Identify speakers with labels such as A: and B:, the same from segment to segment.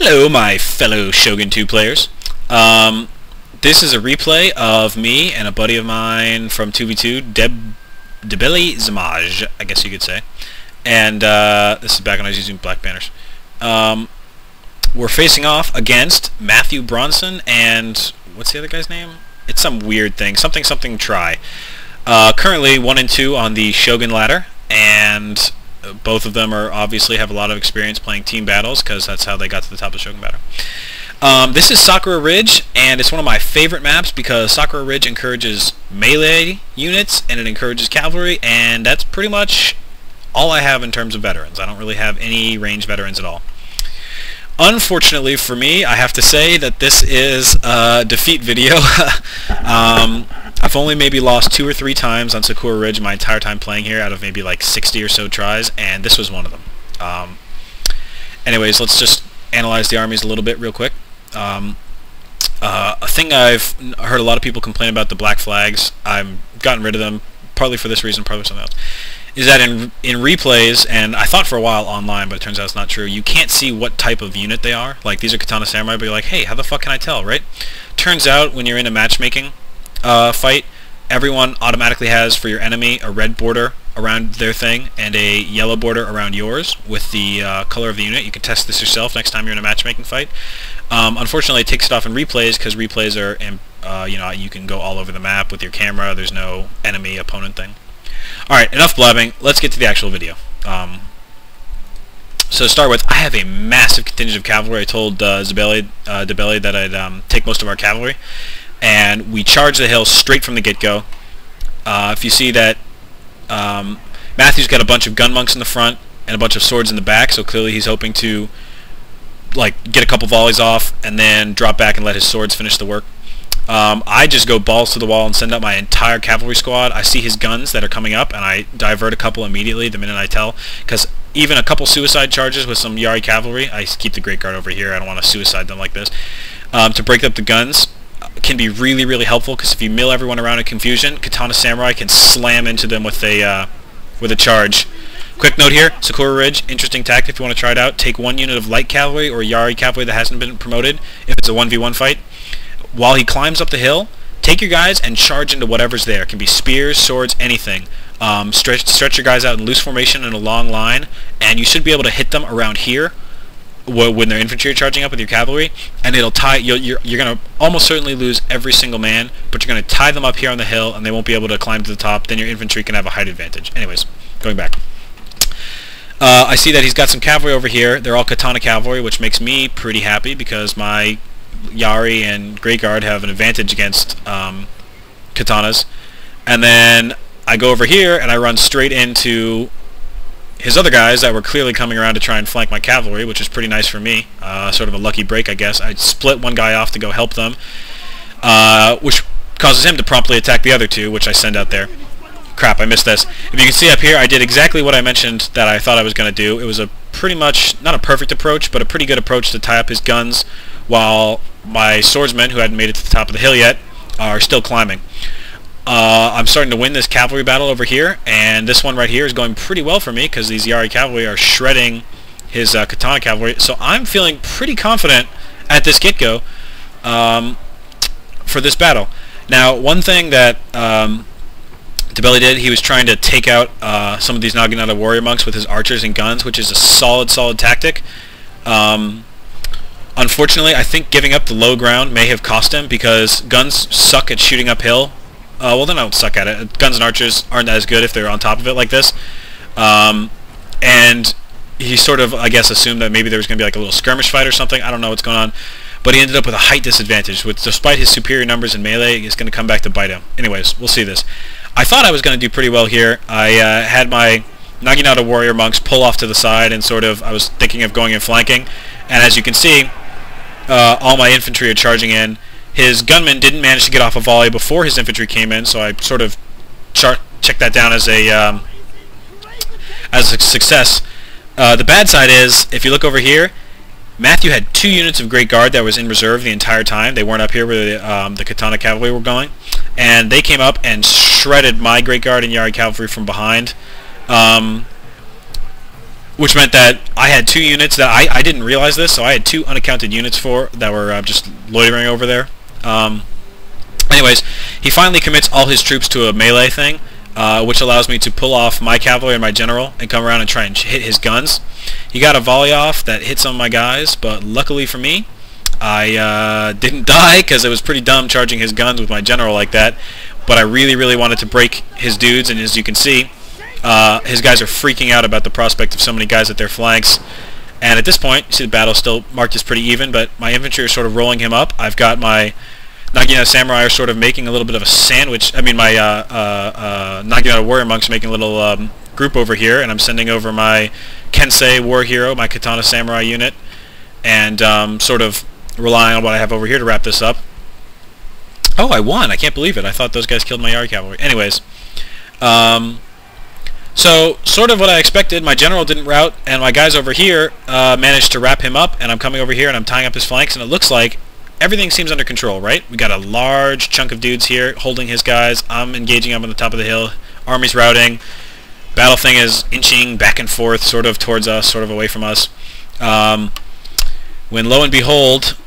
A: Hello, my fellow Shogun 2 players. This is a replay of me and a buddy of mine from 2v2, Debeli Zamaj, I guess you could say. And this is back when I was using black banners. We're facing off against Matthew Bronson and what's the other guy's name? It's some weird thing. Something try. Currently 1 and 2 on the Shogun Ladder, and both of them are obviously have a lot of experience playing team battles because that's how they got to the top of the Shogun Ladder. This is Sakura Ridge, and it's one of my favorite maps because Sakura Ridge encourages melee units and it encourages cavalry, and that's pretty much all I have in terms of veterans. I don't really have any ranged veterans at all. Unfortunately for me, I have to say that this is a defeat video. I've only maybe lost 2 or 3 times on Sakura Ridge my entire time playing here out of maybe like 60 or so tries, and this was one of them. Anyways, let's just analyze the armies a little bit real quick. A thing I've heard a lot of people complain about, the black flags. I've gotten rid of them, partly for this reason, partly for something else. Is that in replays, and I thought for a while online, but it turns out it's not true, you can't see what type of unit they are. Like, these are Katana Samurai, but you're like, hey, how the fuck can I tell, right? Turns out, when you're in a matchmaking fight, everyone automatically has, for your enemy, a red border around their thing, and a yellow border around yours, with the color of the unit. You can test this yourself next time you're in a matchmaking fight. Unfortunately, it takes it off in replays, because replays are, you know, you can go all over the map with your camera. There's no enemy-opponent thing. Alright, enough blabbing. Let's get to the actual video. So to start with, I have a massive contingent of cavalry. I told Debeli that I'd take most of our cavalry. And we charge the hill straight from the get-go. If you see that Matthew's got a bunch of gun monks in the front and a bunch of swords in the back, so clearly he's hoping to like get a couple volleys off and then drop back and let his swords finish the work. I just go balls to the wall and send out my entire cavalry squad. I see his guns that are coming up, and I divert a couple immediately the minute I tell, because even a couple suicide charges with some Yari cavalry, I keep the Great Guard over here, I don't want to suicide them like this, to break up the guns can be really, really helpful, because if you mill everyone around in confusion, Katana Samurai can slam into them with a charge. Quick note here, Sakura Ridge, interesting tactic if you want to try it out. Take 1 unit of light cavalry or Yari cavalry that hasn't been promoted if it's a 1v1 fight. While he climbs up the hill, take your guys and charge into whatever's there. It can be spears, swords, anything. Stretch your guys out in loose formation in a long line, and you should be able to hit them around here when their infantry are charging up with your cavalry, and it'll tie. You're going to almost certainly lose every single man, but you're going to tie them up here on the hill, and they won't be able to climb to the top. Then your infantry can have a height advantage. Anyways, going back. I see that he's got some cavalry over here. They're all Katana cavalry, which makes me pretty happy because my Yari and Great Guard have an advantage against Katanas. And then I go over here and I run straight into his other guys that were clearly coming around to try and flank my cavalry, which is pretty nice for me. Sort of a lucky break, I guess. I split one guy off to go help them, which causes him to promptly attack the other 2, which I send out there. Crap, I missed this. If you can see up here, I did exactly what I mentioned that I thought I was going to do. It was a pretty much, not a perfect approach, but a pretty good approach to tie up his guns while my swordsmen, who hadn't made it to the top of the hill yet, are still climbing. I'm starting to win this cavalry battle over here, and this one right here is going pretty well for me because these Yari cavalry are shredding his Katana cavalry. So I'm feeling pretty confident at this get-go for this battle. Now, one thing that Debeli did, he was trying to take out some of these Naginata warrior monks with his archers and guns, which is a solid tactic. Unfortunately, I think giving up the low ground may have cost him because guns suck at shooting uphill. Well, they don't suck at it. Guns and archers aren't as good if they're on top of it like this. And he sort of, I guess, assumed that maybe there was going to be like a little skirmish fight or something. I don't know what's going on. But he ended up with a height disadvantage, which, despite his superior numbers in melee, is going to come back to bite him. Anyways, we'll see this. I thought I was going to do pretty well here. I had my Naginata warrior monks pull off to the side, and sort of, I was thinking of going and flanking. And as you can see, all my infantry are charging in. His gunmen didn't manage to get off a volley before his infantry came in, so I sort of checked that down as a success. The bad side is, if you look over here, Matthew had 2 units of Great Guard that was in reserve the entire time. They weren't up here where the Katana cavalry were going, and they came up and shredded my Great Guard and Yari cavalry from behind. which meant that I had 2 units that I didn't realize this, so I had 2 unaccounted units that were just loitering over there. Anyways, he finally commits all his troops to a melee thing, which allows me to pull off my cavalry and my general and come around and try and hit his guns. He got a volley off that hit some of my guys, but luckily for me, I didn't die because it was pretty dumb charging his guns with my general like that. But I really, really wanted to break his dudes, and as you can see, his guys are freaking out about the prospect of so many guys at their flanks. And at this point, you see the battle still marked as pretty even, but my infantry are sort of rolling him up. I've got my Nagina samurai are sort of making a little bit of a sandwich. I mean, my Nagina warrior monks making a little group over here, and I'm sending over my Kensei war hero, my katana samurai unit, and sort of relying on what I have over here to wrap this up. Oh, I won! I can't believe it. I thought those guys killed my yard cavalry. Anyways, so sort of what I expected. My general didn't rout, and my guys over here managed to wrap him up, and I'm coming over here and I'm tying up his flanks, and it looks like everything seems under control, right? We got a large chunk of dudes here holding his guys. I'm engaging up on the top of the hill. Army's routing. Battle thing is inching back and forth, sort of towards us, sort of away from us. When lo and behold,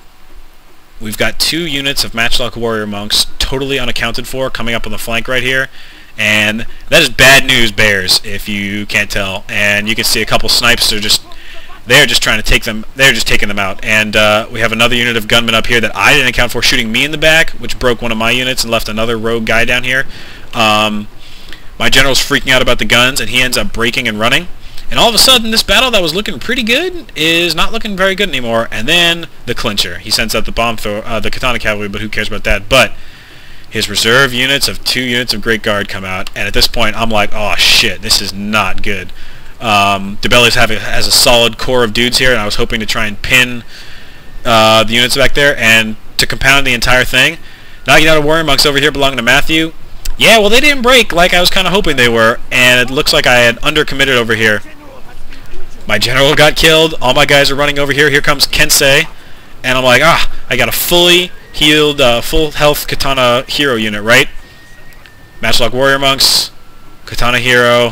A: we've got 2 units of Matchlock warrior monks totally unaccounted for coming up on the flank right here. And that is bad news, bears, if you can't tell. And you can see a couple snipes are they're just trying to take them. They're just taking them out. And we have another unit of gunmen up here that I didn't account for, shooting me in the back, which broke one of my units and left another rogue guy down here. My general's freaking out about the guns, and he ends up breaking and running. And all of a sudden, this battle that was looking pretty good is not looking very good anymore. And then the clincher. He sends out the the katana cavalry, but who cares about that? But his reserve units of 2 units of Great Guard come out, and at this point, I'm like, oh shit, this is not good. DeBellis has a solid core of dudes here, and I was hoping to try and pin the units back there. And to compound the entire thing, Naginata warrior monks over here belonging to Matthew. Yeah, well, they didn't break like I was kind of hoping they were, and it looks like I had undercommitted over here. My general got killed. All my guys are running over here. Here comes Kensei, and I'm like, I got a fully healed, full health katana hero unit, right? Matchlock warrior monks, katana hero.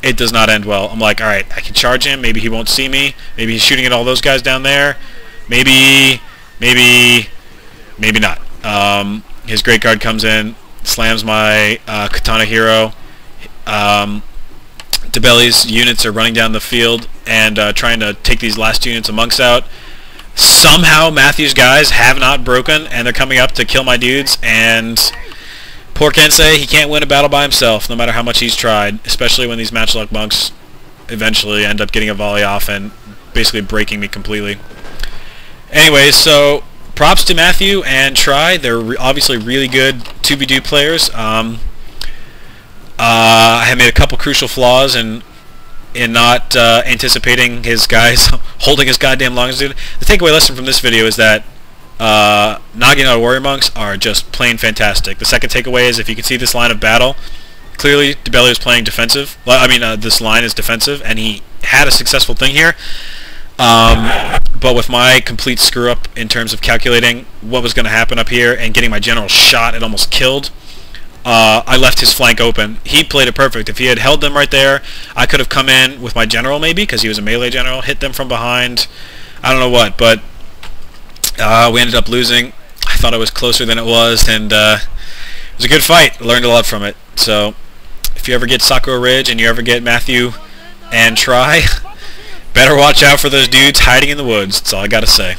A: It does not end well. I'm like, all right, I can charge him. Maybe he won't see me. Maybe he's shooting at all those guys down there. Maybe not. His Great Guard comes in, slams my katana hero. DeBelli's units are running down the field and trying to take these last units of monks out. Somehow Matthew's guys have not broken, and they're coming up to kill my dudes, and poor Kensei, he can't win a battle by himself, no matter how much he's tried, especially when these Matchlock monks eventually end up getting a volley off and basically breaking me completely. Anyways, so props to Matthew and Try. They're obviously really good 2v2 players. I have made a couple crucial flaws in not anticipating his guys holding his goddamn longitude. The takeaway lesson from this video is that Nagina warrior monks are just plain fantastic. The second takeaway is, if you can see this line of battle, clearly DeBelli was playing defensive. Well, I mean, this line is defensive, and he had a successful thing here. But with my complete screw-up in terms of calculating what was going to happen up here and getting my general shot and almost killed, I left his flank open. He played it perfect. If he had held them right there, I could have come in with my general maybe, because he was a melee general, hit them from behind. I don't know what, but we ended up losing. I thought I was closer than it was, and it was a good fight. I learned a lot from it. So if you ever get Sakura Ridge and you ever get Matthew and Try, better watch out for those dudes hiding in the woods. That's all I gotta say.